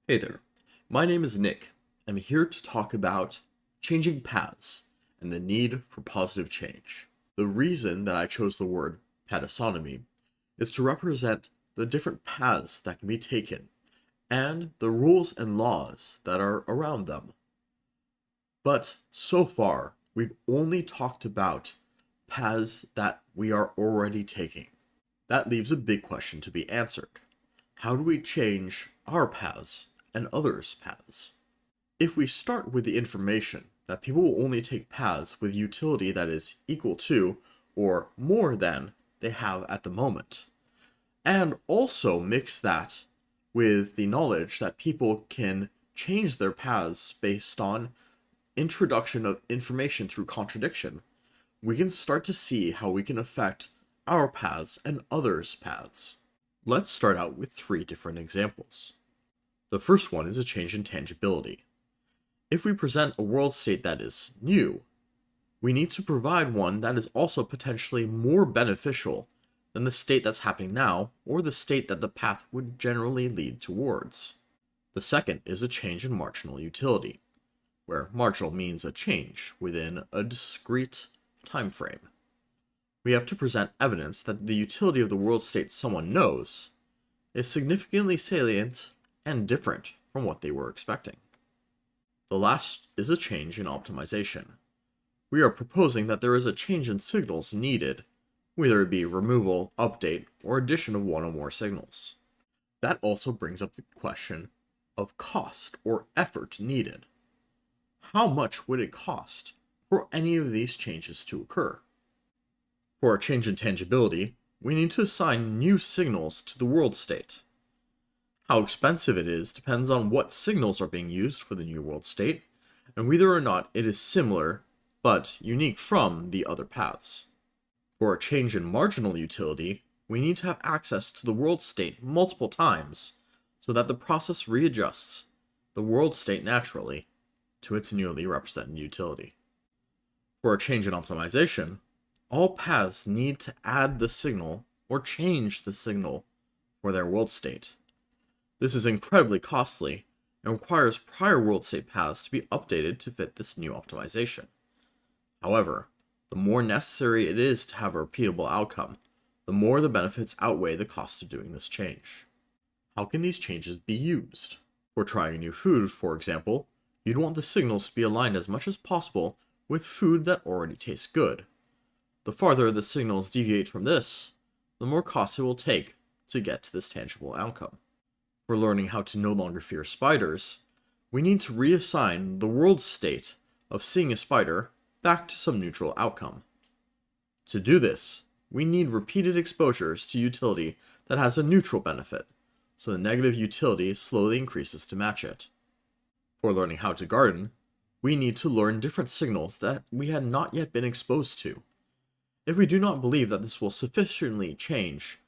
Hey there, my name is Nick. I'm here to talk about changing paths and the need for positive change. The reason that I chose the word patasonomy is to represent the different paths that can be taken and the rules and laws that are around them. But so far, we've only talked about paths that we are already taking. That leaves a big question to be answered. How do we change our paths and others' paths? If we start with the information that people will only take paths with utility that is equal to or more than they have at the moment, and also mix that with the knowledge that people can change their paths based on introduction of information through contradiction, we can start to see how we can affect our paths and others' paths. Let's start out with three different examples. The first one is a change in tangibility. If we present a world state that is new, we need to provide one that is also potentially more beneficial than the state that's happening now or the state that the path would generally lead towards. The second is a change in marginal utility, where marginal means a change within a discrete time frame. We have to present evidence that the utility of the world state someone knows is significantly salient and different from what they were expecting. The last is a change in optimization. We are proposing that there is a change in signals needed, whether it be removal, update, or addition of one or more signals. That also brings up the question of cost or effort needed. How much would it cost for any of these changes to occur? For a change in tangibility, we need to assign new signals to the world state. How expensive it is depends on what signals are being used for the new world state, and whether or not it is similar but unique from the other paths. For a change in marginal utility, we need to have access to the world state multiple times so that the process readjusts the world state naturally to its newly represented utility. For a change in optimization, all paths need to add the signal or change the signal for their world state. This is incredibly costly and requires prior world state paths to be updated to fit this new optimization. However, the more necessary it is to have a repeatable outcome, the more the benefits outweigh the cost of doing this change. How can these changes be used? For trying a new food, for example, you'd want the signals to be aligned as much as possible with food that already tastes good. The farther the signals deviate from this, the more cost it will take to get to this tangible outcome. For learning how to no longer fear spiders, we need to reassign the world state of seeing a spider back to some neutral outcome. To do this, we need repeated exposures to utility that has a neutral benefit, so the negative utility slowly increases to match it. For learning how to garden, we need to learn different signals that we had not yet been exposed to. If we do not believe that this will sufficiently change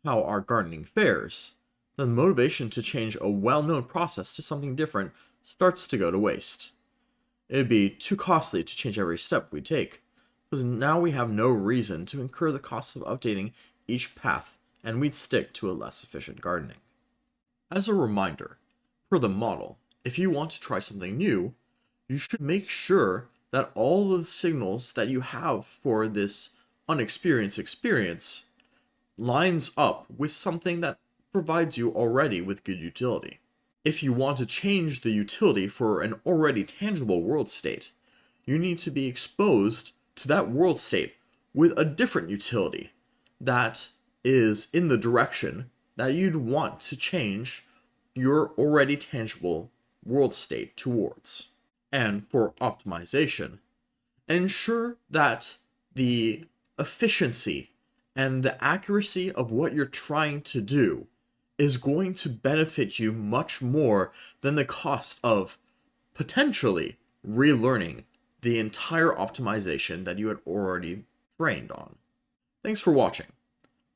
how our gardening fares, then the motivation to change a well-known process to something different starts to go to waste. It would be too costly to change every step we take, because now we have no reason to incur the cost of updating each path, and we'd stick to a less efficient gardening. As a reminder, per the model, if you want to try something new, you should make sure that all the signals that you have for this unexperienced experience lines up with something that provides you already with good utility. If you want to change the utility for an already tangible world state, you need to be exposed to that world state with a different utility that is in the direction that you'd want to change your already tangible world state towards. And for optimization, ensure that the efficiency and the accuracy of what you're trying to do is going to benefit you much more than the cost of potentially relearning the entire optimization that you had already trained on. Thanks for watching.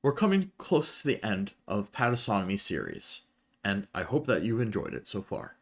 We're coming close to the end of Patasonomy series, and I hope that you've enjoyed it so far.